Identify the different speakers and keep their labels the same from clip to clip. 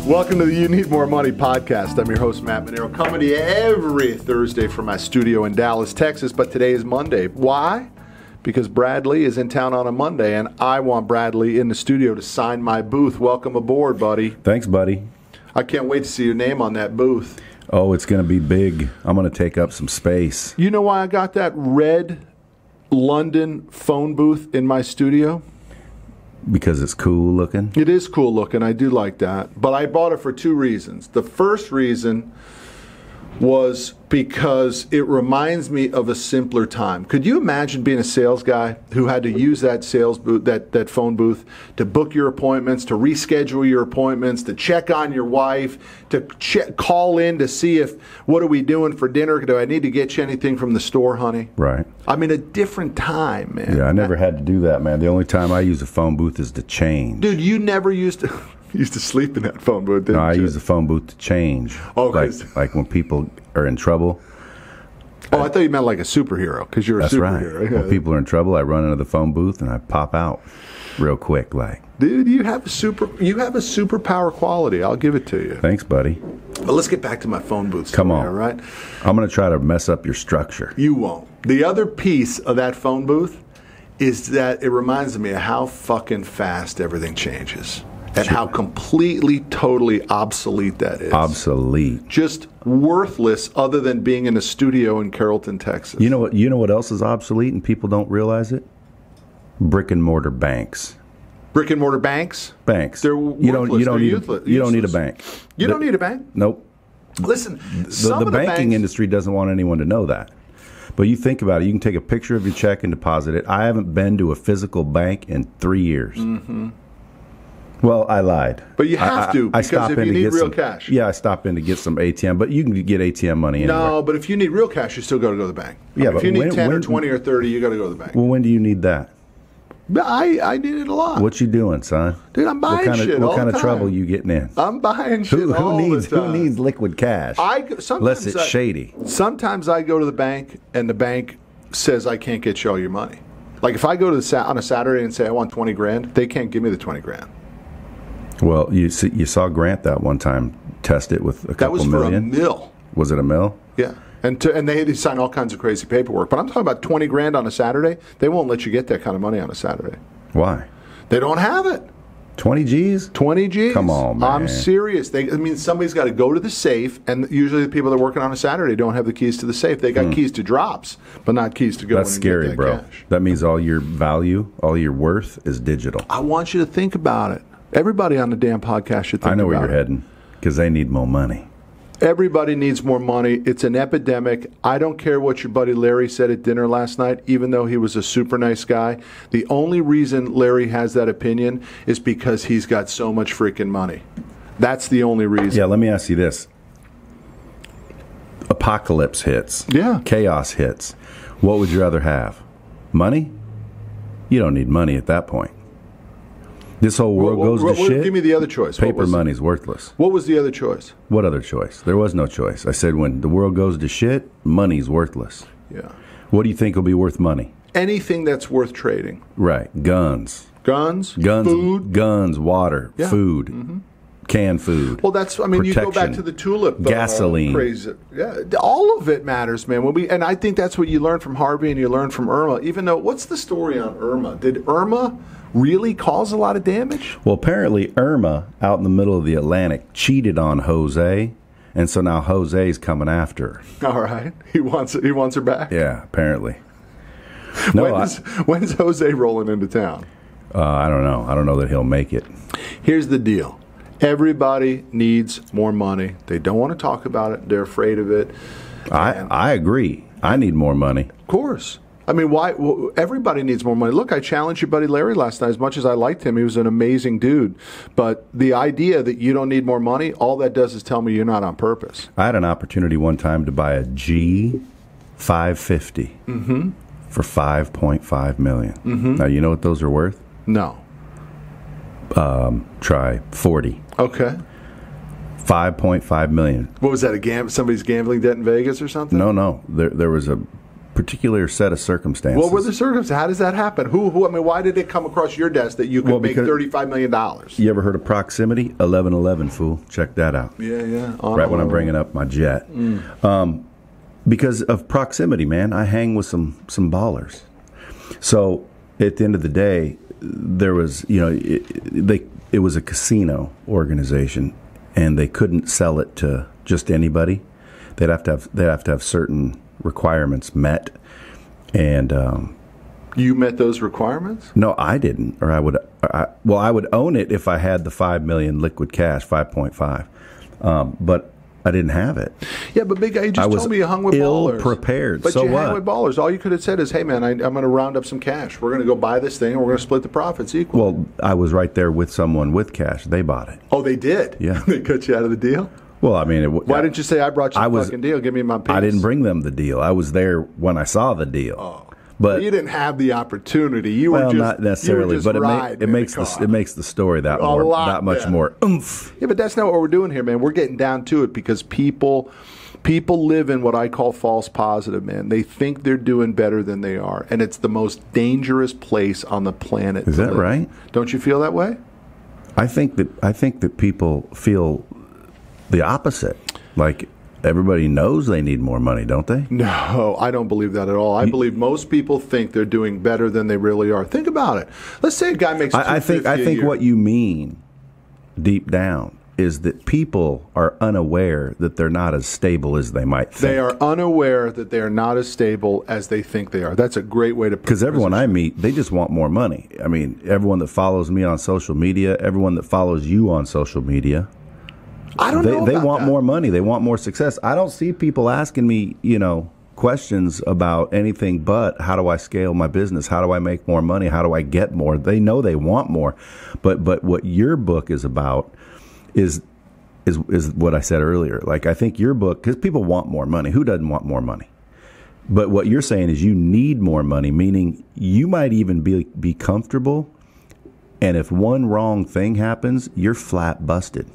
Speaker 1: Welcome to the You Need More Money podcast. I'm your host, Matt Manero, coming to you every Thursday from my studio in Dallas, Texas, but today is Monday. Why? Because Bradley is in town on a Monday, and I want Bradley in the studio to sign my booth. Welcome aboard, buddy.
Speaker 2: Thanks, buddy.
Speaker 1: I can't wait to see your name on that booth.
Speaker 2: Oh, it's going to be big. I'm going to take up some space.
Speaker 1: You know why I got that red London phone booth in my studio?
Speaker 2: Because it's cool looking?
Speaker 1: It is cool looking. I do like that. But I bought it for two reasons. The first reason was because it reminds me of a simpler time. Could you imagine being a sales guy who had to use that sales booth, that phone booth, to book your appointments, to reschedule your appointments, to check on your wife, to call in to see if, what are we doing for dinner? Do I need to get you anything from the store, honey?
Speaker 2: Right.
Speaker 1: I mean, a different time, man.
Speaker 2: Yeah, I never had to do that, man. The only time I use a phone booth is to change.
Speaker 1: Dude, you never used to... used to sleep in that phone booth, didn't you?
Speaker 2: No, I use the phone booth to change.
Speaker 1: Oh,
Speaker 2: like when people are in trouble.
Speaker 1: Oh, I thought you meant like a superhero, because you're a superhero.
Speaker 2: Right. When people are in trouble, I run into the phone booth and I pop out real quick. Like,
Speaker 1: dude, you have a superpower quality. I'll give it to you.
Speaker 2: Thanks, buddy.
Speaker 1: But let's get back to my phone booth story,
Speaker 2: Come on.
Speaker 1: all right?
Speaker 2: I'm going to try to mess up your structure.
Speaker 1: You won't. The other piece of that phone booth is that it reminds me of how fucking fast everything changes. And how completely, totally obsolete that is.
Speaker 2: Obsolete.
Speaker 1: Just worthless other than being in a studio in Carrollton, Texas.
Speaker 2: You know what else is obsolete and people don't realize it? Brick and mortar banks.
Speaker 1: Brick and mortar banks?
Speaker 2: Banks.
Speaker 1: They're worthless.
Speaker 2: You don't need a bank.
Speaker 1: You don't need a bank?
Speaker 2: Nope.
Speaker 1: Listen,
Speaker 2: the banking industry doesn't want anyone to know that. But you think about it. You can take a picture of your check and deposit it. I haven't been to a physical bank in 3 years.
Speaker 1: Mm-hmm.
Speaker 2: Well, I lied.
Speaker 1: But you have to, because if you need real cash.
Speaker 2: Yeah, I stop in to get some ATM, but you can get ATM money anywhere.
Speaker 1: No, but if you need real cash, you still got to go to the bank.
Speaker 2: Yeah,
Speaker 1: if you need 10 or 20 or 30, you got to go to the bank.
Speaker 2: Well, when do you need that?
Speaker 1: I need it a lot.
Speaker 2: What you doing, son?
Speaker 1: Dude, I'm buying shit all the time.
Speaker 2: What kind of trouble you getting in?
Speaker 1: I'm buying shit all the time.
Speaker 2: Who needs liquid cash? Unless it's shady.
Speaker 1: Sometimes I go to the bank, and the bank says I can't get you all your money. Like if I go to on a Saturday and say I want 20 grand, they can't give me the 20 grand.
Speaker 2: Well, you saw Grant that one time test it with a couple million.
Speaker 1: That was for a mill.
Speaker 2: Was it a mill?
Speaker 1: Yeah. And they had to sign all kinds of crazy paperwork. But I'm talking about 20 grand on a Saturday. They won't let you get that kind of money on a Saturday.
Speaker 2: Why?
Speaker 1: They don't have it.
Speaker 2: 20 G's?
Speaker 1: 20 G's.
Speaker 2: Come on, man.
Speaker 1: I'm serious. Somebody's got to go to the safe, and usually the people that are working on a Saturday don't have the keys to the safe. They got keys to drops, but not keys to go
Speaker 2: That's
Speaker 1: in and
Speaker 2: scary,
Speaker 1: get that
Speaker 2: bro.
Speaker 1: cash.
Speaker 2: That means all your value, all your worth is digital.
Speaker 1: I want you to think about it. Everybody on the damn podcast should think about it.
Speaker 2: I know where you're heading, because they need more money.
Speaker 1: Everybody needs more money. It's an epidemic. I don't care what your buddy Larry said at dinner last night, even though he was a super nice guy. The only reason Larry has that opinion is because he's got so much freaking money. That's the only reason.
Speaker 2: Yeah, let me ask you this. Apocalypse hits.
Speaker 1: Yeah.
Speaker 2: Chaos hits. What would you rather have? Money? You don't need money at that point. This whole world goes to shit.
Speaker 1: Give me the other choice.
Speaker 2: Paper money's worthless.
Speaker 1: What was the other choice?
Speaker 2: What other choice? There was no choice. I said when the world goes to shit, money's worthless.
Speaker 1: Yeah.
Speaker 2: What do you think will be worth money?
Speaker 1: Anything that's worth trading.
Speaker 2: Right. Guns.
Speaker 1: Guns,
Speaker 2: food. Guns, water, food, canned food.
Speaker 1: Well, you go back to the tulip.
Speaker 2: Gasoline.
Speaker 1: Craze. Yeah, all of it matters, man. And I think that's what you learn from Harvey and you learn from Irma. Even though, what's the story on Irma? Did Irma really cause a lot of damage?
Speaker 2: Well, apparently Irma, out in the middle of the Atlantic, cheated on Jose, and so now Jose's coming after her.
Speaker 1: All right. He wants her back?
Speaker 2: Yeah, apparently.
Speaker 1: No, when's Jose rolling into town?
Speaker 2: I don't know. I don't know that he'll make it.
Speaker 1: Here's the deal. Everybody needs more money. They don't want to talk about it. They're afraid of it.
Speaker 2: I agree. I need more money.
Speaker 1: Of course. I mean, why? Everybody needs more money. Look, I challenged your buddy Larry last night. As much as I liked him, he was an amazing dude. But the idea that you don't need more money, all that does is tell me you're not on purpose.
Speaker 2: I had an opportunity one time to buy a G550 for $5.5 million. Now, you know what those are worth?
Speaker 1: No.
Speaker 2: Try 40.
Speaker 1: Okay.
Speaker 2: $5.5 million.
Speaker 1: What was that? Somebody's gambling debt in Vegas or something?
Speaker 2: No. There was a particular set of circumstances.
Speaker 1: What were the circumstances? How does that happen? Who? I mean, why did it come across your desk that you could make $35 million?
Speaker 2: You ever heard of proximity? 1111, fool. Check that out.
Speaker 1: Yeah.
Speaker 2: Right when I'm bringing up my jet. Because of proximity, man, I hang with some ballers. So at the end of the day, there was, it was a casino organization, and they couldn't sell it to just anybody. They'd have to have certain requirements met, and
Speaker 1: you met those requirements?
Speaker 2: No, I didn't. Or I would own it if I had the $5 million liquid cash, 5.5, but I didn't have it.
Speaker 1: Yeah, but big guy, you just told me you hung with ballers.
Speaker 2: Ill-prepared.
Speaker 1: But
Speaker 2: so
Speaker 1: you
Speaker 2: what?
Speaker 1: hang with ballers. All you could have said is, "Hey, man, I'm going to round up some cash. We're going to go buy this thing, and we're going to split the profits equal."
Speaker 2: Well, I was right there with someone with cash. They bought it.
Speaker 1: Oh, they did?
Speaker 2: Yeah.
Speaker 1: They cut you out of the deal?
Speaker 2: Well, I mean,
Speaker 1: why didn't you say, "I brought you the fucking deal. Give me my piece"?
Speaker 2: I didn't bring them the deal. I was there when I saw the deal.
Speaker 1: Oh.
Speaker 2: But
Speaker 1: you didn't have the opportunity. You were just
Speaker 2: not necessarily, but it makes the story that much more oomph.
Speaker 1: Yeah, but that's not what we're doing here, man. We're getting down to it because people live in what I call false positive, man. They think they're doing better than they are, and it's the most dangerous place on the planet.
Speaker 2: Is that right?
Speaker 1: Don't you feel that way?
Speaker 2: I think that people feel the opposite. Like, everybody knows they need more money, don't they?
Speaker 1: No, I don't believe that at all. I believe most people think they're doing better than they really are. Think about it. Let's say a guy makes $250
Speaker 2: I think what you mean deep down is that people are unaware that they're not as stable as they might think.
Speaker 1: They are unaware that they are not as stable as they think they are. That's a great way to put it.
Speaker 2: Because everyone I meet, they just want more money. I mean, everyone that follows me on social media, everyone that follows you on social media, they want more money. They want more success. I don't see people asking me, questions about anything but how do I scale my business? How do I make more money? How do I get more? They know they want more. But what your book is about is what I said earlier. Like, I think your book, because people want more money. Who doesn't want more money? But what you're saying is you need more money, meaning you might even be comfortable, and if one wrong thing happens, you're flat busted.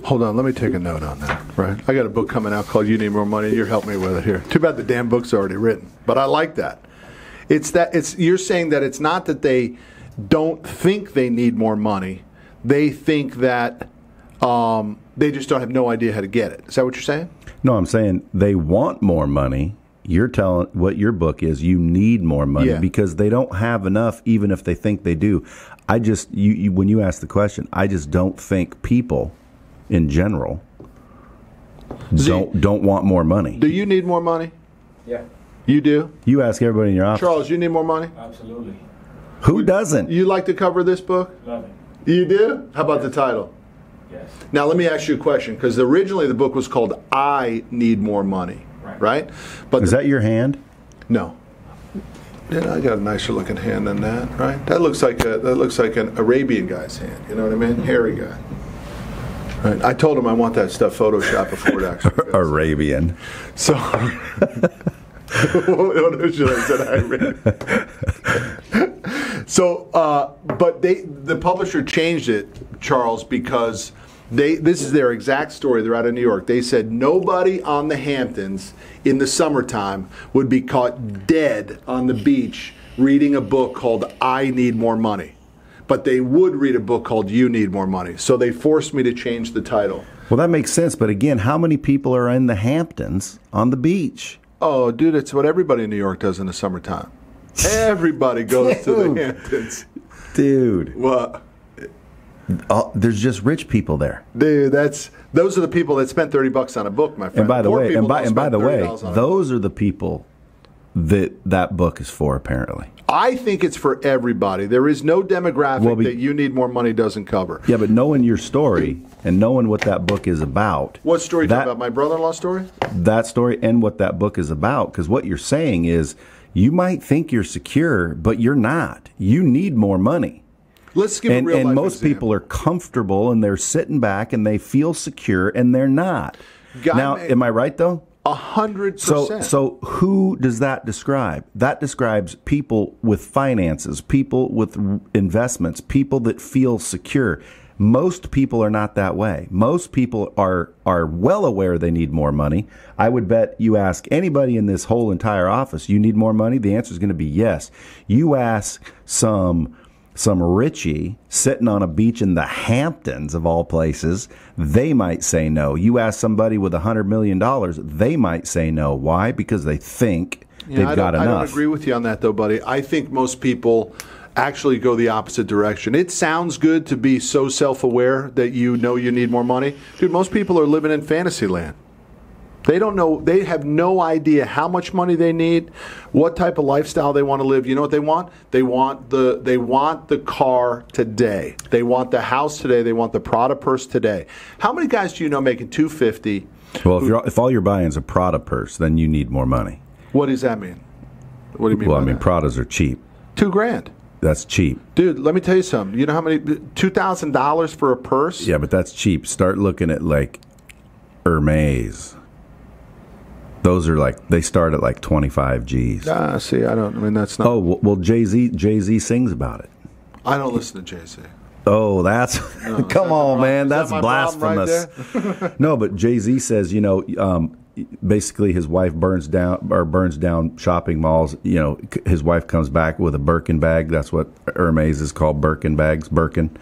Speaker 1: Hold on, let me take a note on that, right? I got a book coming out called You Need More Money. You're helping me with it here. Too bad the damn book's already written, but I like that. You're saying that it's not that they don't think they need more money. They think that they just don't have no idea how to get it. Is that what you're saying?
Speaker 2: No, I'm saying they want more money. You're telling what your book is. You need more money because they don't have enough, even if they think they do. When you ask the question, I just don't think people in general don't want more money.
Speaker 1: Do you need more money?
Speaker 3: Yeah.
Speaker 1: You do?
Speaker 2: You ask everybody in your office.
Speaker 1: Charles, you need more money?
Speaker 3: Absolutely.
Speaker 2: Who doesn't?
Speaker 1: You like to cover this book?
Speaker 3: Love it.
Speaker 1: You do? How about the title?
Speaker 3: Yes.
Speaker 1: Now let me ask you a question, because originally the book was called I Need More Money, right? But
Speaker 2: is that your hand?
Speaker 1: No. Yeah, I got a nicer looking hand than that, right? That looks like an Arabian guy's hand. You know what I mean? Hairy guy. Right. I told him I want that stuff photoshopped before it actually goes.
Speaker 2: Arabian.
Speaker 1: So, what should I say? Arabian. So, but the publisher changed it, Charles, because this is their exact story. They're out of New York. They said nobody on the Hamptons in the summertime would be caught dead on the beach reading a book called I Need More Money. But they would read a book called You Need More Money. So they forced me to change the title.
Speaker 2: Well, that makes sense. But again, how many people are in the Hamptons on the beach?
Speaker 1: Oh, dude, it's what everybody in New York does in the summertime. Everybody goes to the Hamptons.
Speaker 2: Dude.
Speaker 1: What?
Speaker 2: There's just rich people there.
Speaker 1: Dude, those are the people that spent $30 on a book, my friend.
Speaker 2: And by the way, those are the people that book is for, apparently.
Speaker 1: I think it's for everybody. There is no demographic that You Need More Money doesn't cover.
Speaker 2: Yeah, but knowing your story and knowing what that book is about.
Speaker 1: What story are you talking about? My brother-in-law story?
Speaker 2: That story and what that book is about. Because what you're saying is you might think you're secure, but you're not. You need more money.
Speaker 1: Let's give a real life
Speaker 2: And most
Speaker 1: example.
Speaker 2: people are comfortable and they're sitting back and they feel secure and they're not. Am I right, though?
Speaker 1: 100%.
Speaker 2: So who does that describe? That describes people with finances, people with investments, people that feel secure. Most people are not that way. Most people are well aware they need more money. I would bet you ask anybody in this whole entire office, you need more money? The answer is going to be yes. You ask some Richie sitting on a beach in the Hamptons, of all places, they might say no. You ask somebody with $100 million, they might say no. Why? Because they think they've got enough. I
Speaker 1: don't agree with you on that, though, buddy. I think most people actually go the opposite direction. It sounds good to be so self-aware that you know you need more money. Dude, most people are living in fantasy land. They don't know. They have no idea how much money they need, what type of lifestyle they want to live. You know what they want? They want the car today. They want the house today. They want the Prada purse today. How many guys do you know making $250?
Speaker 2: Well, if all you're buying is a Prada purse, then you need more money.
Speaker 1: What does that mean? What do you mean?
Speaker 2: Well, I mean, Pradas are cheap.
Speaker 1: $2,000.
Speaker 2: That's cheap.
Speaker 1: Dude, let me tell you something. You know how many? $2,000 for a purse?
Speaker 2: Yeah, but that's cheap. Start looking at like Hermes. Those are like, they start at like 25 G's.
Speaker 1: See, I mean, that's not.
Speaker 2: Oh, well, Jay-Z sings about it.
Speaker 1: I don't listen to Jay-Z.
Speaker 2: Oh, that's, no, come on, man. That's blasphemous. Right. No, but Jay-Z says, you know, basically his wife burns down shopping malls. You know, his wife comes back with a Birkin bag. That's what Hermes is called, Birkin bags, Birkin.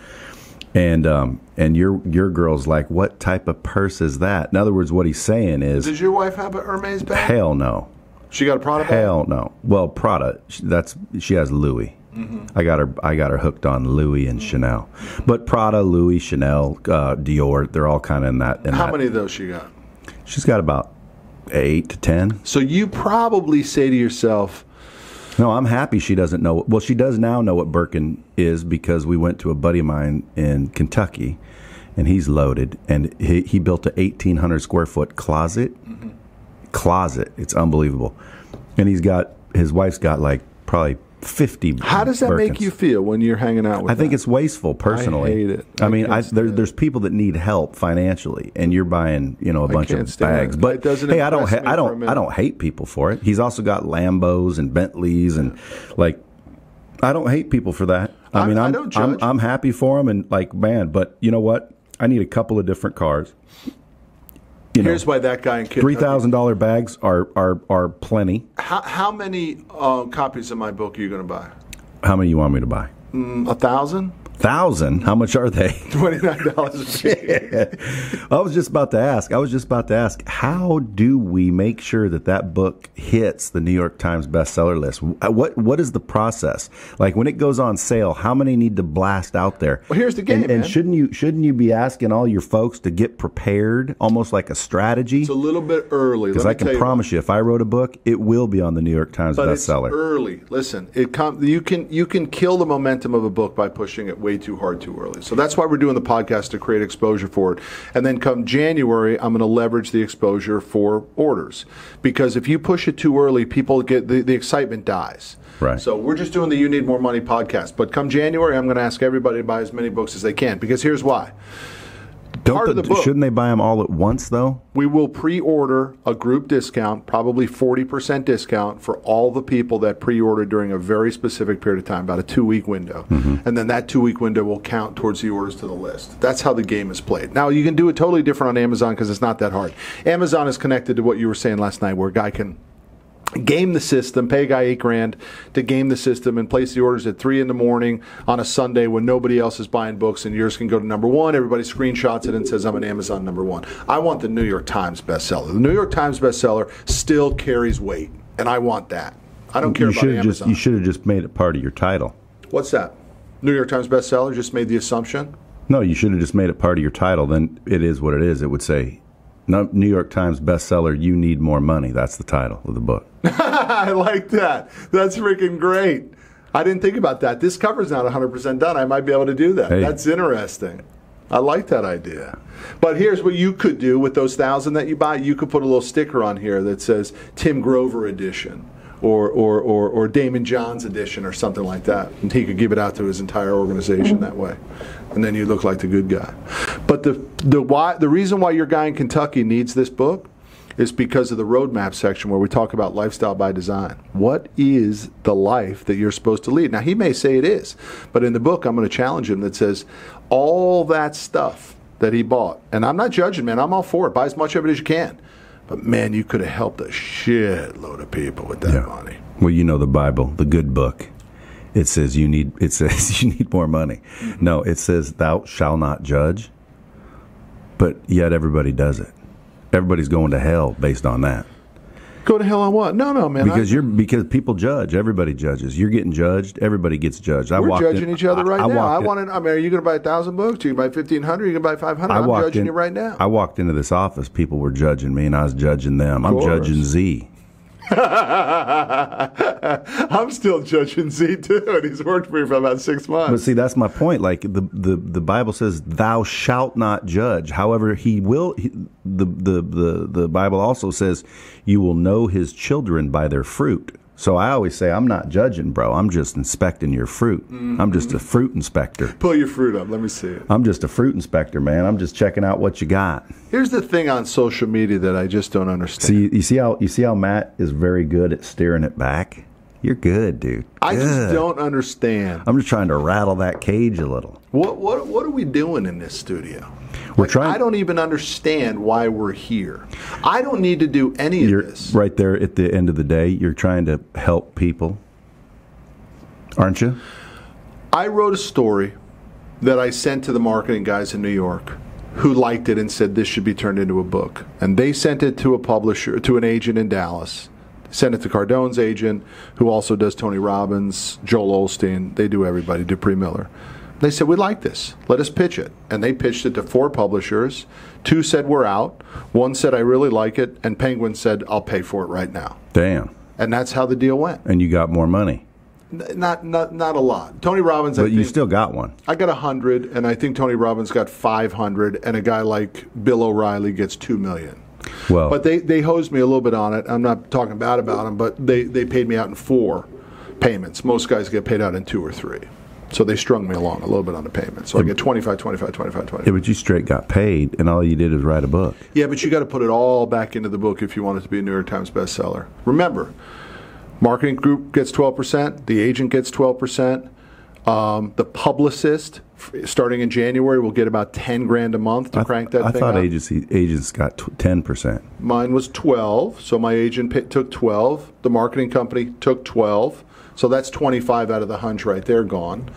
Speaker 2: And your girl's like, what type of purse is that? In other words, what he's saying is,
Speaker 1: does your wife have a Hermes bag?
Speaker 2: Hell no.
Speaker 1: She got a Prada bag?
Speaker 2: Hell no. Well, Prada, she has Louis. Mm-hmm. I got her hooked on Louis and Chanel. But Prada, Louis, Chanel, Dior, they're all kind of in that.
Speaker 1: How many of those she got?
Speaker 2: She's got about 8 to 10.
Speaker 1: So you probably say to yourself,
Speaker 2: no, I'm happy she doesn't know. Well, she does now know what Birkin is because we went to a buddy of mine in Kentucky, and he's loaded, and he built a 1,800 square foot closet. Mm-hmm. Closet. It's unbelievable. And his wife's got like probably 50.
Speaker 1: How does that
Speaker 2: Birkins.
Speaker 1: Make you feel when you're hanging out with
Speaker 2: I think it's wasteful, personally.
Speaker 1: I hate it.
Speaker 2: I mean, there's people that need help financially, and you're buying, you know, a bunch of bags. But hey, I don't hate people for it. He's also got Lambos and Bentleys, and like, I don't hate people for that. I mean, I'm happy for them, and like, man. But you know what? I need a couple of different cars.
Speaker 1: Here's why that guy in Kentucky,
Speaker 2: $3,000 bags are plenty.
Speaker 1: How many copies of my book are you going to buy?
Speaker 2: How many you want me to buy?
Speaker 1: 1,000.
Speaker 2: 1,000? How much are they?
Speaker 1: $29 a piece.
Speaker 2: I was just about to ask, how do we make sure that book hits the New York Times bestseller list? What is the process? Like, when it goes on sale, how many need to blast out there?
Speaker 1: Well, here's the game,
Speaker 2: and
Speaker 1: man.
Speaker 2: shouldn't you be asking all your folks to get prepared, almost like a strategy?
Speaker 1: It's a little bit early.
Speaker 2: Because I can promise you, if I wrote a book, it will be on the New York Times bestseller.
Speaker 1: It's early. Listen, you can kill the momentum of a book by pushing it way too hard too early. So that's why we're doing the podcast, to create exposure for it. And then come January, I'm going to leverage the exposure for orders. Because if you push it too early, people get the excitement dies.
Speaker 2: Right.
Speaker 1: So we're just doing the You Need More Money podcast. But come January, I'm going to ask everybody to buy as many books as they can. Because here's why.
Speaker 2: Shouldn't they buy them all at once, though?
Speaker 1: We will pre-order a group discount, probably 40% discount for all the people that pre-order during a very specific period of time, about a 2-week window. Mm-hmm. And then that 2-week window will count towards the orders to the list. That's how the game is played. Now, you can do it totally different on Amazon because it's not that hard. Amazon is connected to what you were saying last night, where a guy can game the system, pay a guy $8,000 to game the system and place the orders at 3 a.m. on a Sunday when nobody else is buying books, and yours can go to number 1. Everybody screenshots it and says, I'm an Amazon number 1. I want the New York Times bestseller. The New York Times bestseller still carries weight, and I want that. I don't care about Amazon.
Speaker 2: You should have just made it part of your title.
Speaker 1: What's that? New York Times bestseller? Just made the assumption?
Speaker 2: No, you should have just made it part of your title. Then it is what it is. It would say, New York Times bestseller, You Need More Money. That's the title of the book.
Speaker 1: I like that. That's freaking great. I didn't think about that. This cover's not 100% done. I might be able to do that. Hey. That's interesting. I like that idea. But here's what you could do with those 1,000 that you buy. You could put a little sticker on here that says Tim Grover edition or Daymond John's edition or something like that. And he could give it out to his entire organization that way. And then you look like the good guy. But the reason why your guy in Kentucky needs this book is because of the roadmap section where we talk about lifestyle by design. What is the life that you're supposed to lead? Now, he may say it is, but in the book, I'm going to challenge him that says all that stuff that he bought, and I'm not judging, man. I'm all for it. Buy as much of it as you can. But, man, you could have helped a shitload of people with that money.
Speaker 2: Well, you know the Bible, the good book. It says you need more money. Mm-hmm. No, it says thou shalt not judge, but yet everybody does it. Everybody's going to hell based on that.
Speaker 1: Go to hell on what? No, man.
Speaker 2: Because people judge. Everybody judges. You're getting judged. Everybody gets judged.
Speaker 1: We're judging each other right now. Are you going to buy 1,000 books? Are you going to buy 1,500? Are you going to buy 500? I'm judging you right now.
Speaker 2: I walked into this office. People were judging me, and I was judging them. I'm judging Z.
Speaker 1: I'm still judging Z too, and he's worked for me for about 6 months.
Speaker 2: But see, that's my point. Like the Bible says, "Thou shalt not judge." However, the Bible also says, "You will know his children by their fruit." So I always say, I'm not judging, bro. I'm just inspecting your fruit. Mm-hmm. I'm just a fruit inspector.
Speaker 1: Pull your fruit up. Let me see it.
Speaker 2: I'm just a fruit inspector, man. I'm just checking out what you got.
Speaker 1: Here's the thing on social media that I just don't understand.
Speaker 2: See, you see how Matt is very good at steering it back? You're good, dude.
Speaker 1: I just don't understand.
Speaker 2: I'm just trying to rattle that cage a little.
Speaker 1: What are we doing in this studio? I don't even understand why we're here. I don't need to do any of this.
Speaker 2: Right there at the end of the day, you're trying to help people, aren't you?
Speaker 1: I wrote a story that I sent to the marketing guys in New York who liked it and said this should be turned into a book. And they sent it to a publisher, to an agent in Dallas. Sent it to Cardone's agent, who also does Tony Robbins, Joel Osteen. They do everybody, Dupree Miller. They said, we like this. Let us pitch it. And they pitched it to 4 publishers. 2 said, we're out. 1 said, I really like it. And Penguin said, I'll pay for it right now.
Speaker 2: Damn.
Speaker 1: And that's how the deal went.
Speaker 2: And you got more money.
Speaker 1: Not a lot. Tony Robbins,
Speaker 2: but you still got one.
Speaker 1: I got 100, and I think Tony Robbins got 500, and a guy like Bill O'Reilly gets $2 million.
Speaker 2: Well,
Speaker 1: but they hosed me a little bit on it. I'm not talking bad about them, but they paid me out in 4 payments. Most guys get paid out in 2 or 3. So they strung me along a little bit on the payment. So I get 25, 25, 25, 25.
Speaker 2: Yeah, but you straight got paid, and all you did was write a book.
Speaker 1: Yeah, but you got to put it all back into the book if you want it to be a New York Times bestseller. Remember, marketing group gets 12%, the agent gets 12%, the publicist, starting in January, will get about $10,000 a month to crank that thing
Speaker 2: out.
Speaker 1: I
Speaker 2: thought agents got 10%.
Speaker 1: Mine was 12, so my agent took 12. The marketing company took 12. So that's 25 out of the hunch right there gone.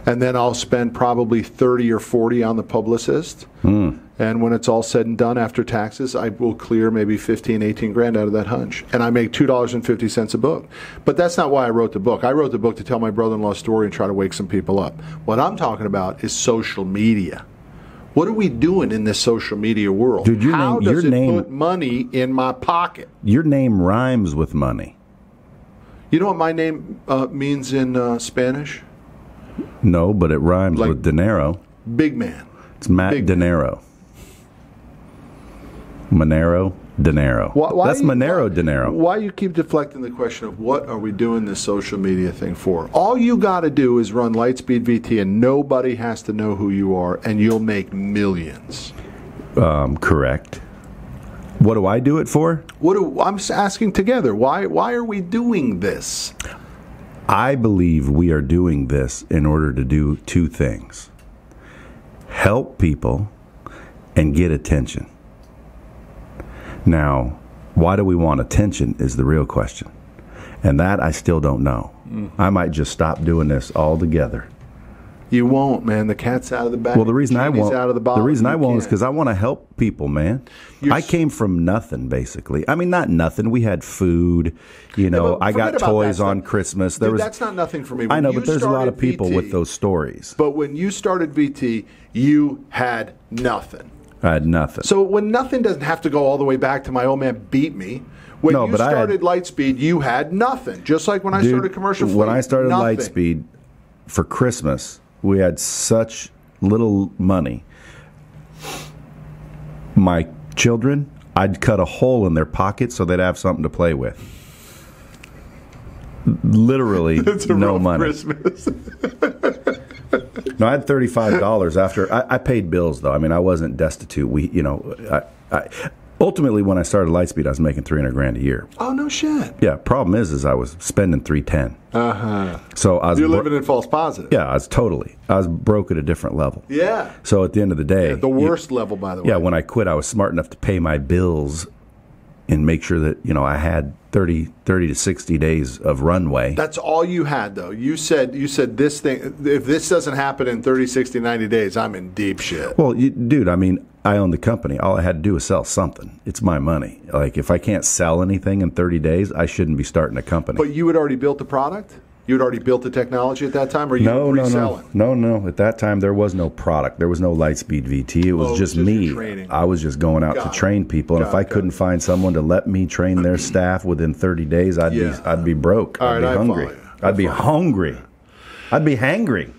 Speaker 1: And then I'll spend probably 30 or 40 on the publicist. And when it's all said and done after taxes, I will clear maybe 15, 18 grand out of that hunch. And I make $2.50 a book. But that's not why I wrote the book. I wrote the book to tell my brother-in-law's story and try to wake some people up. What I'm talking about is social media. What are we doing in this social media world?
Speaker 2: Dude,
Speaker 1: How does it put money in my pocket?
Speaker 2: Your name rhymes with money.
Speaker 1: You know what my name means in Spanish?
Speaker 2: No, but it rhymes with dinero.
Speaker 1: Big man.
Speaker 2: It's Matt Dinero. Monero, dinero. That's Monero, dinero.
Speaker 1: Why you keep deflecting the question of what are we doing this social media thing for? All you got to do is run LightspeedVT, and nobody has to know who you are, and you'll make millions.
Speaker 2: Correct. What do I do it for?
Speaker 1: I'm asking together. Why are we doing this?
Speaker 2: I believe we are doing this in order to do 2 things. Help people and get attention. Now, why do we want attention is the real question. And that I still don't know. I might just stop doing this altogether.
Speaker 1: You won't, man. The cat's out of the bag.
Speaker 2: Well, the reason I won't,
Speaker 1: out of the bottle.
Speaker 2: the reason I won't is because I want to help people, man. I came from nothing, basically. I mean, not nothing. We had food. You know, I got toys on Christmas.
Speaker 1: That's not nothing for me.
Speaker 2: I know, but there's a lot of people with those stories.
Speaker 1: But when you started VT, you had nothing.
Speaker 2: I had nothing.
Speaker 1: So when nothing doesn't have to go all the way back to my old man beat me. When you started Lightspeed, you had nothing. Just like when I started Commercial Fleet.
Speaker 2: When I started Lightspeed for Christmas, we had such little money. My children, I'd cut a hole in their pocket so they'd have something to play with. Literally, no money.
Speaker 1: Christmas.
Speaker 2: No, I had $35 after I paid bills though. I mean, I wasn't destitute. Ultimately, when I started Lightspeed, I was making $300,000 a year.
Speaker 1: Oh, no shit.
Speaker 2: Yeah. Problem is I was spending $310. So I was
Speaker 1: You're living in false positive.
Speaker 2: Yeah, I was broke at a different level.
Speaker 1: Yeah.
Speaker 2: So at the end of the day,
Speaker 1: the worst level, by the way.
Speaker 2: Yeah. When I quit, I was smart enough to pay my bills and make sure that I had 30 to 60 days of runway.
Speaker 1: That's all you had, though. You said this thing. If this doesn't happen in 30, 60, 90 days, I'm in deep shit.
Speaker 2: Well, dude, I mean, I own the company. All I had to do was sell something. It's my money. Like, if I can't sell anything in 30 days, I shouldn't be starting a company.
Speaker 1: But you had already built the product? You had already built the technology at that time, or you were reselling?
Speaker 2: No. At that time, there was no product. There was no Lightspeed VT. It was just me. I was just going out to train people, and if I couldn't find someone to let me train their staff within 30 days, I'd be broke. I'd be hungry. I'd be hungry. I'd be hangry.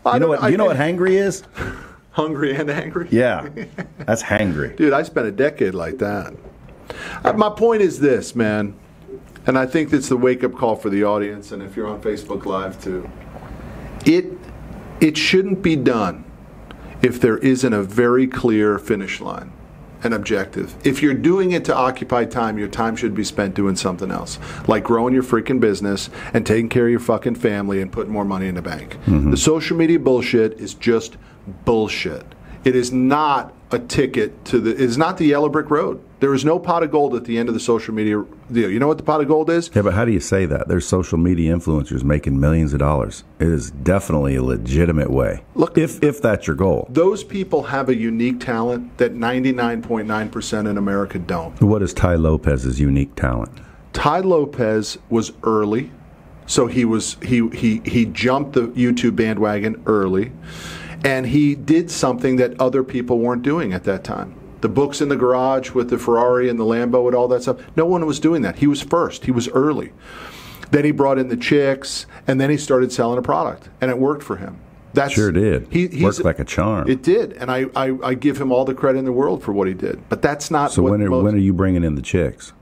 Speaker 2: You know what hangry is?
Speaker 1: Hungry and angry?
Speaker 2: Yeah, that's hangry.
Speaker 1: Dude, I spent a decade like that. My point is this, man. And I think that's the wake-up call for the audience, and if you're on Facebook Live too. It shouldn't be done if there isn't a very clear finish line, an objective. If you're doing it to occupy time, your time should be spent doing something else, like growing your freaking business and taking care of your fucking family and putting more money in the bank. The social media bullshit is just bullshit. It is not a ticket to it is not the yellow brick road. There is no pot of gold at the end of the social media deal. You know what the pot of gold is?
Speaker 2: Yeah, but how do you say that? There's social media influencers making millions of dollars. It is definitely a legitimate way. Look, if that's your goal.
Speaker 1: Those people have a unique talent that 99.9% in America don't.
Speaker 2: What is Ty Lopez's unique talent?
Speaker 1: Ty Lopez was early, so he jumped the YouTube bandwagon early. And he did something that other people weren't doing at that time. The books in the garage with the Ferrari and the Lambo and all that stuff. No one was doing that. He was first. He was early. Then he brought in the chicks, and then he started selling a product, and it worked for him.
Speaker 2: Sure did. Worked like a charm.
Speaker 1: It did, and I give him all the credit in the world for what he did. But that's not.
Speaker 2: So when are you bringing in the chicks?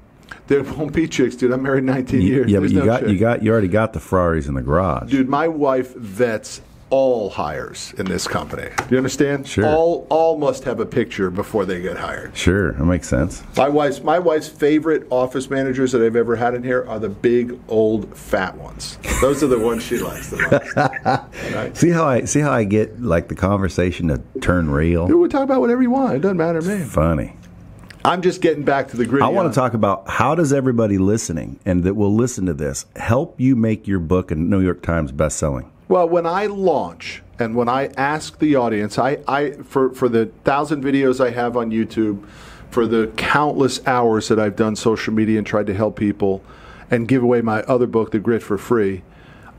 Speaker 1: There won't be chicks, dude. I'm married 19 years.
Speaker 2: Yeah, but you already got the Ferraris in the garage,
Speaker 1: dude. My wife vets all hires in this company. Do you understand?
Speaker 2: Sure.
Speaker 1: All must have a picture before they get hired.
Speaker 2: Sure, that makes sense.
Speaker 1: My wife's favorite office managers that I've ever had in here are the big, old, fat ones. Those are the ones she likes the most. Right?
Speaker 2: See how I get like the conversation to turn real?
Speaker 1: Dude, we'll talk about whatever you want. It doesn't matter to me.
Speaker 2: Funny.
Speaker 1: I'm just getting back to the gritty.
Speaker 2: I want to talk about how does everybody listening and that will listen to this help you make your book a New York Times bestselling?
Speaker 1: Well, when I launch and when I ask the audience, for the 1,000 videos I have on YouTube, for the countless hours that I've done social media and tried to help people and give away my other book, The Grit, for free,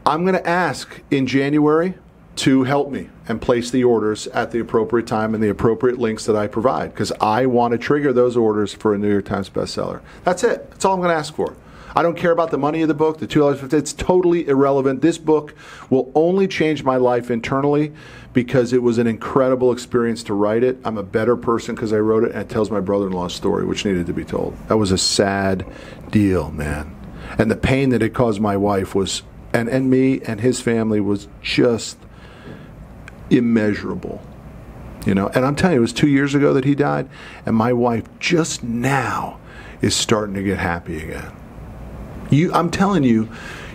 Speaker 1: I'm going to ask in January to help me and place the orders at the appropriate time and the appropriate links that I provide, because I want to trigger those orders for a New York Times bestseller. That's it. That's all I'm going to ask for. I don't care about the money of the book, the $2.50. It's totally irrelevant. This book will only change my life internally because it was an incredible experience to write it. I'm a better person because I wrote it, and it tells my brother-in-law's story, which needed to be told. That was a sad deal, man. And the pain that it caused my wife was, and me and his family, was just immeasurable. You know, and I'm telling you, it was 2 years ago that he died, and my wife just now is starting to get happy again. I'm telling you,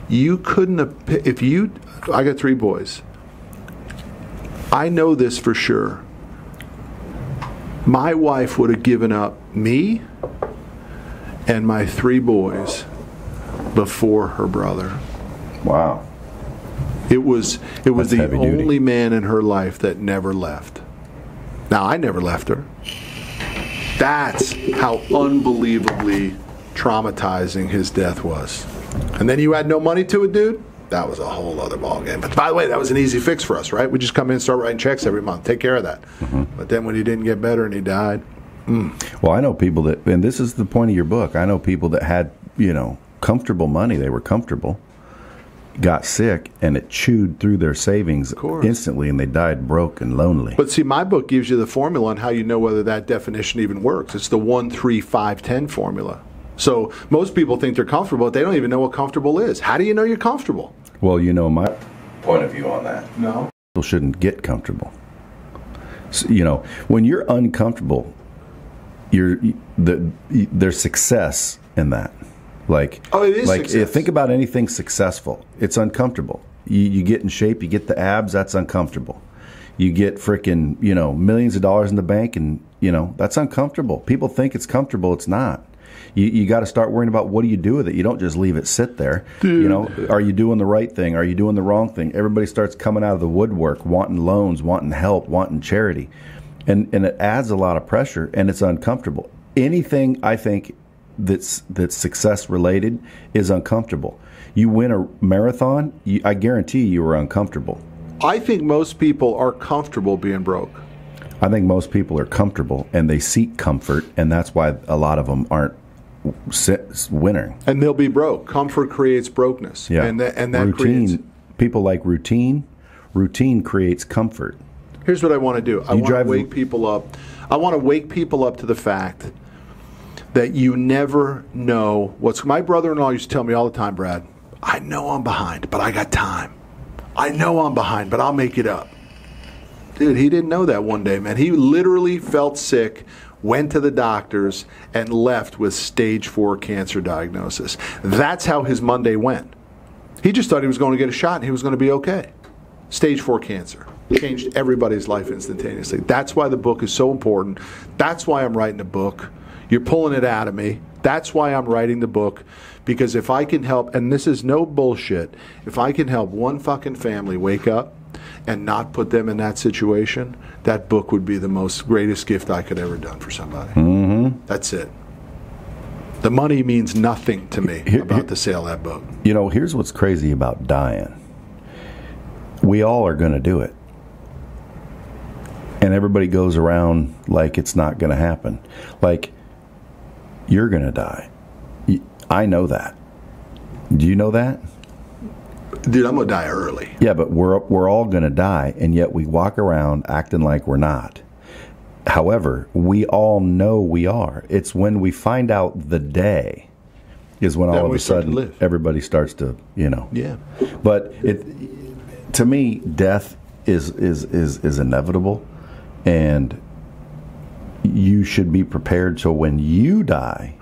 Speaker 1: you couldn't have, I got 3 boys. I know this for sure. My wife would have given up me and my 3 boys before her brother.
Speaker 2: Wow.
Speaker 1: It was the only man in her life that never left. Now, I never left her. That's how unbelievably traumatizing his death was. And then you add no money to it, dude, that was a whole other ballgame. But by the way, that was an easy fix for us, right? We just come in and start writing checks every month. Take care of that. But then when he didn't get better and he died.
Speaker 2: Well, I know people that, and this is the point of your book, I know people that had, comfortable money. They were comfortable, got sick, and it chewed through their savings instantly, and they died broke and lonely.
Speaker 1: But see, my book gives you the formula on how you know whether that definition even works. It's the 1, 3, 5, 10 formula. So most people think they're comfortable, but they don't even know what comfortable is. How do you know you're comfortable?
Speaker 2: Well, my point of view on that.
Speaker 1: No.
Speaker 2: People shouldn't get comfortable. So, when you're uncomfortable, there's success in that. Like,
Speaker 1: oh, it is success.
Speaker 2: Think about anything successful. It's uncomfortable. You get in shape, you get the abs, that's uncomfortable. You get freaking, millions of dollars in the bank, and, that's uncomfortable. People think it's comfortable. It's not. You got to start worrying about what do you do with it. You don't just leave it sit there.
Speaker 1: Dude.
Speaker 2: Are you doing the right thing? Are you doing the wrong thing? Everybody starts coming out of the woodwork, wanting loans, wanting help, wanting charity. And it adds a lot of pressure, and it's uncomfortable. Anything, I think, that's success related is uncomfortable. You win a marathon, I guarantee you were uncomfortable.
Speaker 1: I think most people are comfortable being broke.
Speaker 2: I think most people are comfortable and they seek comfort, and that's why a lot of them aren't winning.
Speaker 1: And they'll be broke. Comfort creates brokenness.
Speaker 2: Yeah.
Speaker 1: And that
Speaker 2: routine,
Speaker 1: creates...
Speaker 2: people like routine. Routine creates comfort.
Speaker 1: Here's what I want to do. I want to wake people up. I want to wake people up to the fact that you never know what's... My brother-in-law used to tell me all the time, Brad, I know I'm behind, but I got time. I know I'm behind, but I'll make it up. Dude, he didn't know that one day, man. He literally felt sick, went to the doctors, and left with stage 4 cancer diagnosis. That's how his Monday went. He just thought he was going to get a shot and he was going to be okay. Stage 4 cancer. Changed everybody's life instantaneously. That's why the book is so important. That's why I'm writing the book. You're pulling it out of me. That's why I'm writing the book. Because if I can help, and this is no bullshit, if I can help one fucking family wake up and not put them in that situation, that book would be the most greatest gift I could ever done for somebody.
Speaker 2: Mm-hmm.
Speaker 1: That's it. The money means nothing to me about the sale of that book.
Speaker 2: Here's what's crazy about dying. We all are going to do it. And everybody goes around like it's not going to happen. Like, you're going to die. I know that. Do you know that?
Speaker 1: Dude, I'm going to die early.
Speaker 2: Yeah, but we're all going to die, and yet we walk around acting like we're not. However, we all know we are. It's when we find out the day is when all of a sudden everybody starts to,
Speaker 1: Yeah.
Speaker 2: But to me, death is inevitable, and you should be prepared so when you die,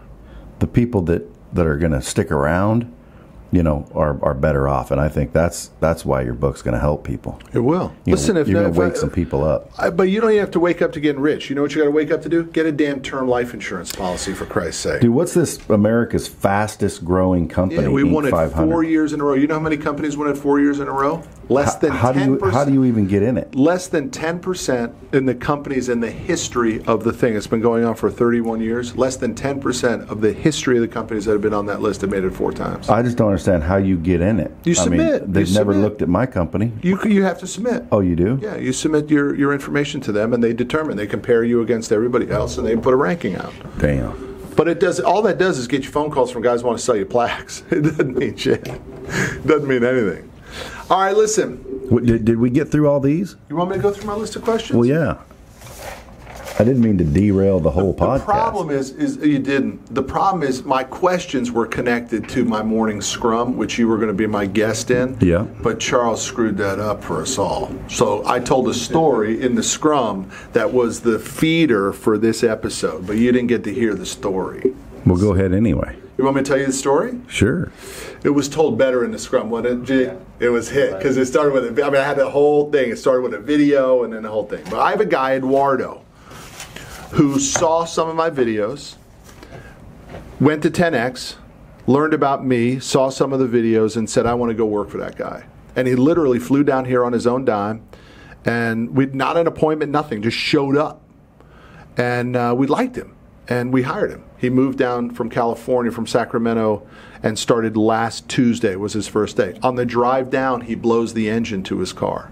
Speaker 2: the people that are going to stick around, are better off. And I think that's why your book's going to help people.
Speaker 1: It will.
Speaker 2: Listen, you're going to wake some people up.
Speaker 1: But you don't even have to wake up to getting rich. You know what you got to wake up to do? Get a damn term life insurance policy, for Christ's sake.
Speaker 2: Dude, what's this America's fastest growing company?
Speaker 1: Yeah, we won it
Speaker 2: 500.
Speaker 1: 4 years in a row. You know how many companies won it 4 years in a row? Less than 10%.
Speaker 2: How do you even get in it?
Speaker 1: Less than 10% in the companies in the history of the thing. It's been going on for 31 years. Less than 10% of the history of the companies that have been on that list have made it 4 times.
Speaker 2: I just don't understand how you get in it.
Speaker 1: You submit.
Speaker 2: They've never looked at my company.
Speaker 1: You have to submit.
Speaker 2: Oh, you do?
Speaker 1: Yeah, you submit your information to them, and they determine. They compare you against everybody else, and they put a ranking out.
Speaker 2: Damn.
Speaker 1: But it does. All that does is get you phone calls from guys who want to sell you plaques. It doesn't mean shit. It doesn't mean anything. All right, listen.
Speaker 2: Did we get through all these?
Speaker 1: You want me to go through my list of questions?
Speaker 2: Well, yeah. I didn't mean to derail the whole podcast.
Speaker 1: The problem is you didn't. The problem is my questions were connected to my morning scrum, which you were going to be my guest in.
Speaker 2: Yeah.
Speaker 1: But Charles screwed that up for us all. So I told a story in the scrum that was the feeder for this episode, but you didn't get to hear the story.
Speaker 2: Well, go ahead anyway.
Speaker 1: You want me to tell you the story?
Speaker 2: Sure.
Speaker 1: It was told better in the scrum, wasn't it? Yeah. It was hit because it started with I had the whole thing. It started with a video and then the whole thing. But I have a guy, Eduardo, who saw some of my videos, went to 10X, learned about me, saw some of the videos, and said, I want to go work for that guy. And he literally flew down here on his own dime, and we'd not an appointment, nothing, just showed up. And we liked him, and we hired him. He moved down from California, from Sacramento, and started last Tuesday was his first day. On the drive down, he blows the engine to his car.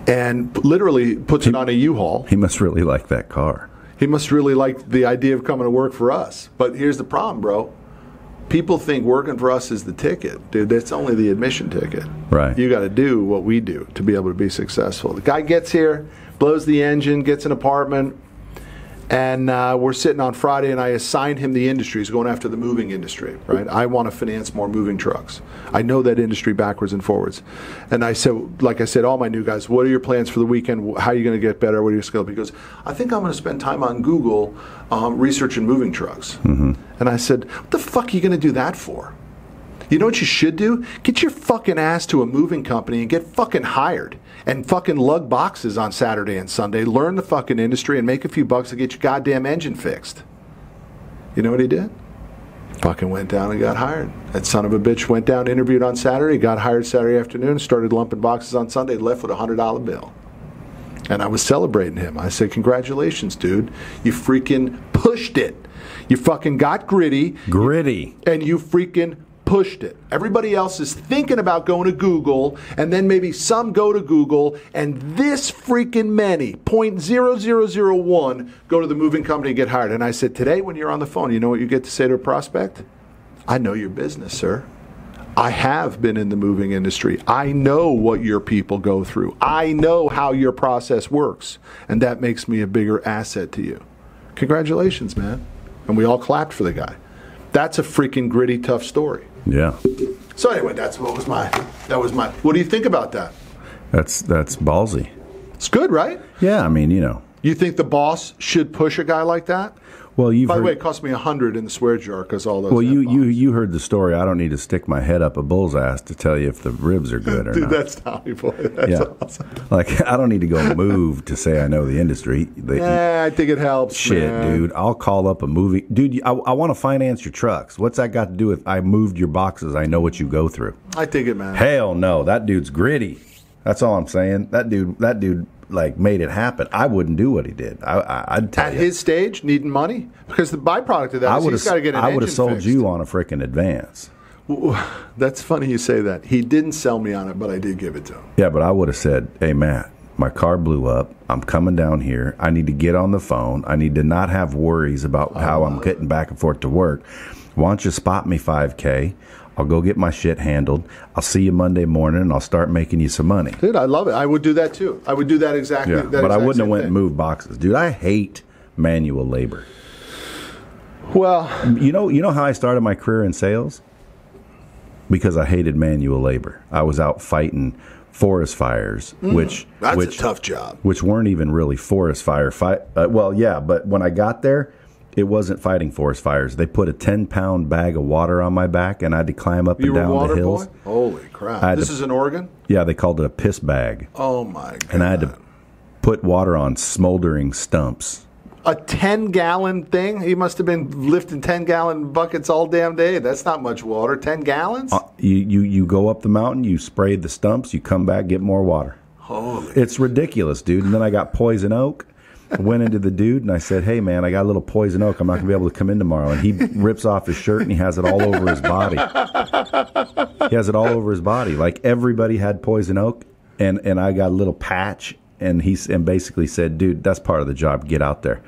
Speaker 1: And literally puts it on a U-Haul.
Speaker 2: He must really like that car.
Speaker 1: He must really like the idea of coming to work for us. But here's the problem, bro. People think working for us is the ticket. Dude, that's only the admission ticket.
Speaker 2: Right.
Speaker 1: You got to do what we do to be able to be successful. The guy gets here, blows the engine, gets an apartment, And we're sitting on Friday, and I assigned him the industry. He's going after the moving industry, right? I want to finance more moving trucks. I know that industry backwards and forwards. And I said, like I said, all my new guys, what are your plans for the weekend? How are you going to get better? What are your skills? He goes, I think I'm going to spend time on Google researching moving trucks. Mm-hmm. And I said, what the fuck are you going to do that for? You know what you should do? Get your fucking ass to a moving company and get fucking hired. And fucking lug boxes on Saturday and Sunday. Learn the fucking industry and make a few bucks to get your goddamn engine fixed. You know what he did? Fucking went down and got hired. That son of a bitch went down, interviewed on Saturday, got hired Saturday afternoon, started lumping boxes on Sunday, left with a $100 bill. And I was celebrating him. I said, congratulations, dude. You freaking pushed it. You fucking got gritty.
Speaker 2: Gritty.
Speaker 1: And you freaking pushed it. Everybody else is thinking about going to Google, and then maybe some go to Google, and this freaking many, 0.0001, go to the moving company and get hired. And I said, today when you're on the phone, you know what you get to say to a prospect? I know your business, sir. I have been in the moving industry. I know what your people go through. I know how your process works, and that makes me a bigger asset to you. Congratulations, man. And we all clapped for the guy. That's a freaking gritty, tough story.
Speaker 2: Yeah.
Speaker 1: So anyway, that was my. What do you think about that?
Speaker 2: That's ballsy.
Speaker 1: It's good, right?
Speaker 2: Yeah, I mean, you know.
Speaker 1: You think the boss should push a guy like that?
Speaker 2: Well,
Speaker 1: By the way, it cost me $100 in the swear jar because all those.
Speaker 2: Well, you heard the story. I don't need to stick my head up a bull's ass to tell you if the ribs are good or
Speaker 1: Dude,
Speaker 2: not.
Speaker 1: that's Tommy boy. That's awesome.
Speaker 2: Like, I don't need to go move to say I know the industry.
Speaker 1: Yeah, I think it helps.
Speaker 2: Shit,
Speaker 1: man.
Speaker 2: Dude. I'll call up a movie. Dude, I want to finance your trucks. What's that got to do with I moved your boxes? I know what you go through.
Speaker 1: I think it, man.
Speaker 2: Hell no. That dude's gritty. That's all I'm saying. That dude. Like made it happen. I wouldn't do what he did. I'd tell
Speaker 1: at
Speaker 2: you.
Speaker 1: His stage, needing money because the byproduct of that is he's got to get an engine
Speaker 2: I would have sold
Speaker 1: fixed.
Speaker 2: you on a frickin' advance.
Speaker 1: That's funny you say that. He didn't sell me on it, but I did give it to him.
Speaker 2: Yeah, but I would have said, "Hey, Matt, my car blew up. I'm coming down here. I need to get on the phone. I need to not have worries about how I'm getting back and forth to work. Why don't you spot me $5K? I'll go get my shit handled. I'll see you Monday morning, and I'll start making you some money."
Speaker 1: Dude, I love it. I would do that, too. I would do that exactly.
Speaker 2: Yeah, but I wouldn't have went and moved boxes. Dude, I hate manual labor.
Speaker 1: Well,
Speaker 2: you know how I started my career in sales? Because I hated manual labor. I was out fighting forest fires, which
Speaker 1: a tough job.
Speaker 2: Which weren't even really forest fire well, yeah, but when I got there, it wasn't fighting forest fires. They put a 10-pound bag of water on my back, and I had to climb up and down the hills.
Speaker 1: Boy? Holy crap! This is in Oregon?
Speaker 2: Yeah, they called it a piss bag.
Speaker 1: Oh my god!
Speaker 2: And I had to put water on smoldering stumps.
Speaker 1: A 10-gallon thing? He must have been lifting 10-gallon buckets all damn day. That's not much water. 10 gallons?
Speaker 2: You go up the mountain, you spray the stumps, you come back, get more water.
Speaker 1: Holy!
Speaker 2: It's ridiculous, dude. And then I got poison oak. I went into the dude and I said, "Hey, man, I got a little poison oak. I'm not going to be able to come in tomorrow." And he rips off his shirt and he has it all over his body. He has it all over his body. Like everybody had poison oak, and I got a little patch. And he basically said, "Dude, that's part of the job. Get out there."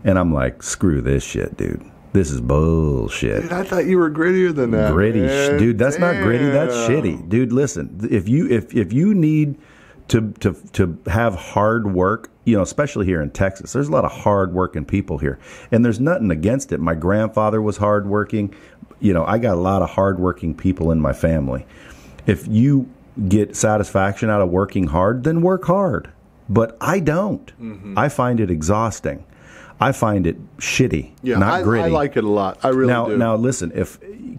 Speaker 2: And I'm like, "Screw this shit, dude. This is bullshit."
Speaker 1: Dude, I thought you were grittier than that.
Speaker 2: Gritty, dude. That's not gritty. That's shitty, dude. Listen, if you need to have hard work, you know, especially here in Texas, there's a lot of hard-working people here, and there's nothing against it. My grandfather was hard-working. You know, I got a lot of hard-working people in my family. If you get satisfaction out of working hard, then work hard. But I don't. Mm-hmm. I find it exhausting. I find it shitty, not gritty.
Speaker 1: I like it a lot. I really do.
Speaker 2: Now, listen,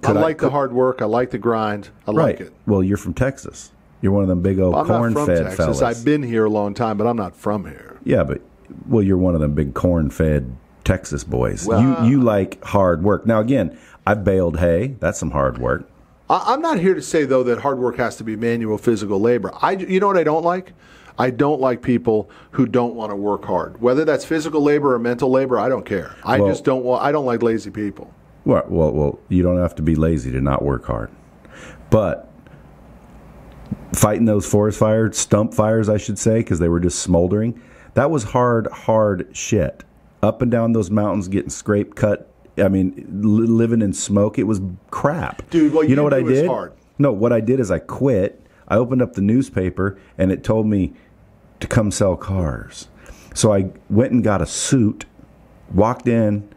Speaker 2: I
Speaker 1: like the hard work. I like the grind. I like it.
Speaker 2: Well, you're from Texas. You're one of them big old corn-fed fellas.
Speaker 1: I've been here a long time, but I'm not from here.
Speaker 2: Yeah, but you're one of them big corn-fed Texas boys. Well, you like hard work. Now, again, I baled hay. That's some hard work.
Speaker 1: I'm not here to say, though, that hard work has to be manual physical labor. You know what I don't like? I don't like people who don't want to work hard. Whether that's physical labor or mental labor, I don't care. I don't like lazy people.
Speaker 2: Well, you don't have to be lazy to not work hard. But fighting those forest fires, stump fires, I should say, because they were just smoldering, that was hard shit. Up and down those mountains, getting scraped, cut. I mean, living in smoke. It was crap.
Speaker 1: Dude, what you know what I did? Hard.
Speaker 2: No, what I did is I quit. I opened up the newspaper, and it told me to come sell cars. So I went and got a suit, Walked in,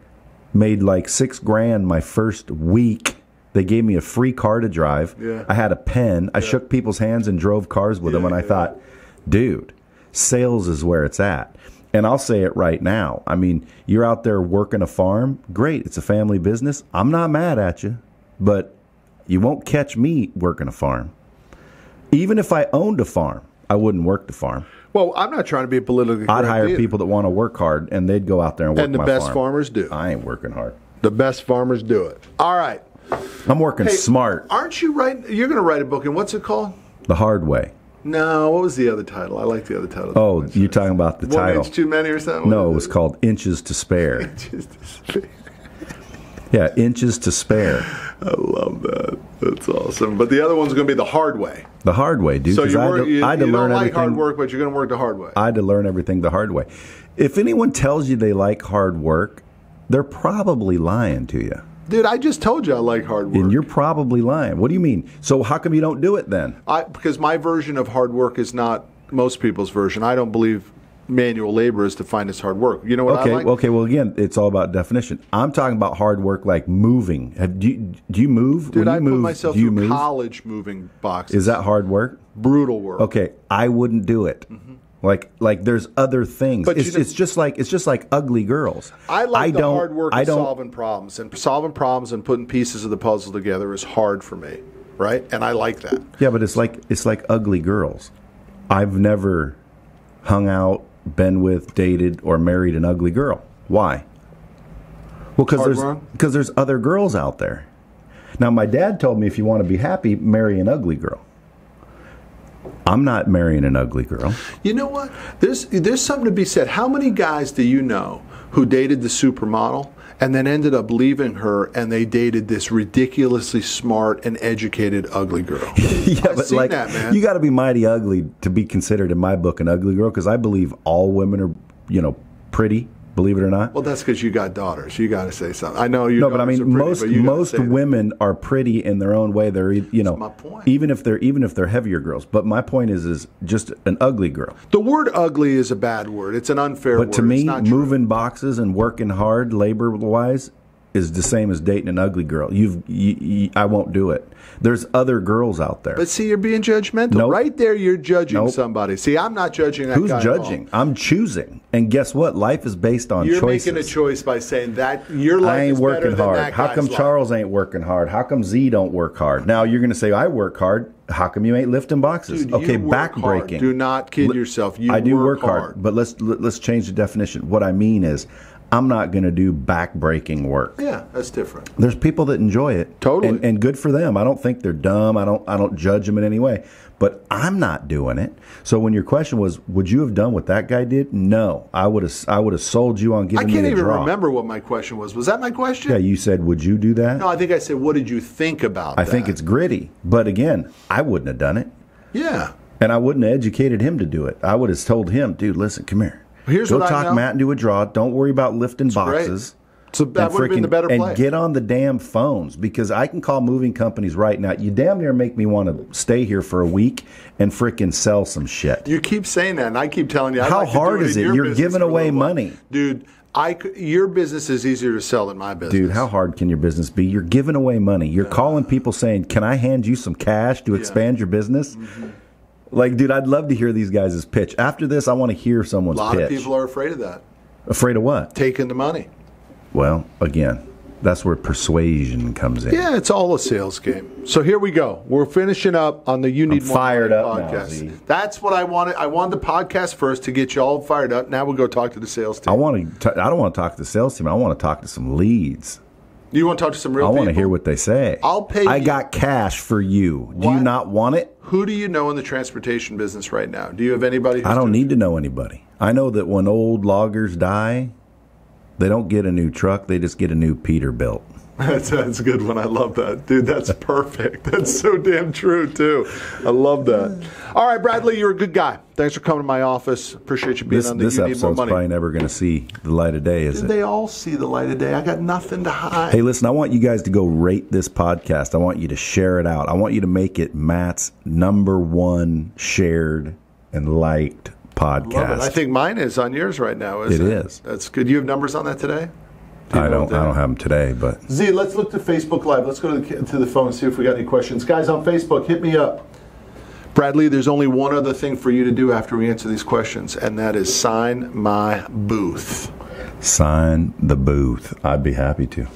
Speaker 2: made like $6,000 my first week. They gave me a free car to drive.
Speaker 1: Yeah.
Speaker 2: I had a pen. I shook people's hands and drove cars with them. And I thought, dude, sales is where it's at. And I'll say it right now. I mean, you're out there working a farm. Great. It's a family business. I'm not mad at you. But you won't catch me working a farm. Even if I owned a farm, I wouldn't work the farm.
Speaker 1: Well, I'm not trying to be politically correct.
Speaker 2: I'd hire people that want to work hard, and they'd go out there and work my farm.
Speaker 1: And the best farmers do.
Speaker 2: I ain't working hard.
Speaker 1: The best farmers do it. All right.
Speaker 2: I'm working smart.
Speaker 1: Aren't you writing? You're going to write a book, and what's it called?
Speaker 2: The Hard Way.
Speaker 1: No, what was the other title? I like the other title.
Speaker 2: Oh, you're talking about the title.
Speaker 1: 1 inch too many or something?
Speaker 2: No, it was called Inches to Spare.
Speaker 1: Inches to Spare.
Speaker 2: Yeah, Inches to Spare.
Speaker 1: I love that. That's awesome. But the other one's going to be The Hard Way.
Speaker 2: The hard way, dude.
Speaker 1: So you
Speaker 2: don't
Speaker 1: like hard work, but you're going to work the hard way.
Speaker 2: I had to learn everything the hard way. If anyone tells you they like hard work, they're probably lying to you.
Speaker 1: Dude, I just told you I like hard work.
Speaker 2: And you're probably lying. What do you mean? So how come you don't do it then?
Speaker 1: Because my version of hard work is not most people's version. I don't believe manual labor is defined as hard work. You know what I like?
Speaker 2: Okay, well, again, it's all about definition. I'm talking about hard work like moving. Do you move?
Speaker 1: Dude,
Speaker 2: when you
Speaker 1: I
Speaker 2: move,
Speaker 1: put myself
Speaker 2: do you
Speaker 1: through
Speaker 2: move?
Speaker 1: college moving boxes.
Speaker 2: Is that hard work?
Speaker 1: Brutal work.
Speaker 2: Okay, I wouldn't do it. Mm-hmm. Like there's other things. But it's just like ugly girls.
Speaker 1: I like the hard work of solving problems. And solving problems and putting pieces of the puzzle together is hard for me, right? And I like that.
Speaker 2: Yeah, but it's like ugly girls. I've never hung out, been with, dated, or married an ugly girl. Why? Well, because there's other girls out there. Now, my dad told me if you want to be happy, marry an ugly girl. I'm not marrying an ugly girl.
Speaker 1: You know what? There's something to be said. How many guys do you know who dated the supermodel and then ended up leaving her and they dated this ridiculously smart and educated ugly girl?
Speaker 2: Yeah, but like, that, man. You got to be mighty ugly to be considered in my book an ugly girl, because I believe all women are, pretty. Believe it or not.
Speaker 1: Well, that's because you got daughters. You got to say something. I know you.
Speaker 2: No, but I mean, most women are pretty in their own way. They're
Speaker 1: That's my point.
Speaker 2: even if they're heavier girls. But my point is just an ugly girl.
Speaker 1: The word "ugly" is a bad word. It's an unfair word.
Speaker 2: But to me, moving boxes and working hard, labor wise, is the same as dating an ugly girl. I won't do it. There's other girls out there.
Speaker 1: But see, you're being judgmental.
Speaker 2: Nope.
Speaker 1: Right there, you're judging somebody. See, I'm not judging that
Speaker 2: Who's
Speaker 1: guy
Speaker 2: judging?
Speaker 1: at all.
Speaker 2: I'm choosing. And guess what? Life is based on choices.
Speaker 1: You're making a choice by saying that your life
Speaker 2: I ain't
Speaker 1: is
Speaker 2: working
Speaker 1: better than
Speaker 2: hard.
Speaker 1: that
Speaker 2: How
Speaker 1: guy's
Speaker 2: come
Speaker 1: life?
Speaker 2: Charles ain't working hard? How come Z don't work hard? Now you're going to say I work hard. How come you ain't lifting boxes?
Speaker 1: Dude,
Speaker 2: okay,
Speaker 1: you work
Speaker 2: back
Speaker 1: hard.
Speaker 2: breaking.
Speaker 1: Do not kid yourself.
Speaker 2: I do work hard, but let's change the definition. What I mean is, I'm not going to do back-breaking work.
Speaker 1: Yeah, that's different.
Speaker 2: There's people that enjoy it,
Speaker 1: totally,
Speaker 2: and good for them. I don't think they're dumb. I don't judge them in any way. But I'm not doing it. So when your question was, would you have done what that guy did? No, I would have sold you on giving me a draw.
Speaker 1: I can't even remember what my question was. Was that my question?
Speaker 2: Yeah, you said, would you do that?
Speaker 1: No, I think I said, what did you think about that?
Speaker 2: I think it's gritty, but again, I wouldn't have done it.
Speaker 1: Yeah,
Speaker 2: and I wouldn't have educated him to do it. I would have told him, dude, listen, come here. Go talk Matt and do a draw. Don't worry about lifting boxes.
Speaker 1: So that would have been the better play.
Speaker 2: And get on the damn phones, because I can call moving companies right now. You damn near make me want to stay here for a week and frickin' sell some shit.
Speaker 1: You keep saying that, and I keep telling you.
Speaker 2: How hard is it? You're giving away money.
Speaker 1: Dude, your business is easier to sell than my business.
Speaker 2: Dude, how hard can your business be? You're giving away money. You're calling people saying, can I hand you some cash to expand your business? Mm-hmm. Like, dude, I'd love to hear these guys' pitch. After this, I want to hear someone's pitch.
Speaker 1: A lot of people are afraid of that.
Speaker 2: Afraid of what?
Speaker 1: Taking the money.
Speaker 2: Well, again, that's where persuasion comes in.
Speaker 1: Yeah, it's all a sales game. So here we go. We're finishing up on the You Need More
Speaker 2: fired up
Speaker 1: podcast.
Speaker 2: Now,
Speaker 1: that's what I wanted. I wanted the podcast first to get you all fired up. Now we'll go talk to the sales team.
Speaker 2: I don't want to talk to the sales team. I want to talk to some leads.
Speaker 1: You want to talk to some real people?
Speaker 2: I want to hear what they say.
Speaker 1: I'll pay you.
Speaker 2: I got cash for you. Do you not want it?
Speaker 1: Who do you know in the transportation business right now? Do you have anybody?
Speaker 2: I don't need to know anybody. I know that when old loggers die, they don't get a new truck. They just get a new Peterbilt.
Speaker 1: That's a good one. I love that. Dude, that's perfect. That's so damn true, too. I love that. All right, Bradley, you're a good guy. Thanks for coming to my office. Appreciate you being on the
Speaker 2: This
Speaker 1: You Need More
Speaker 2: episode's
Speaker 1: Money.
Speaker 2: probably never going to see the light of day, is it?
Speaker 1: They all see the light of day. I got nothing to hide.
Speaker 2: Hey, listen, I want you guys to go rate this podcast. I want you to share it out. I want you to make it Matt's #1 shared and liked podcast.
Speaker 1: I think mine is on yours right now. Isn't it is. That's good. You have numbers on that today?
Speaker 2: I don't have them today, but
Speaker 1: Z, let's look to Facebook Live. Let's go to the phone and see if we got any questions. Guys on Facebook, hit me up. Bradley, there's only one other thing for you to do after we answer these questions, and that is sign my booth.
Speaker 2: Sign the booth. I'd be happy to.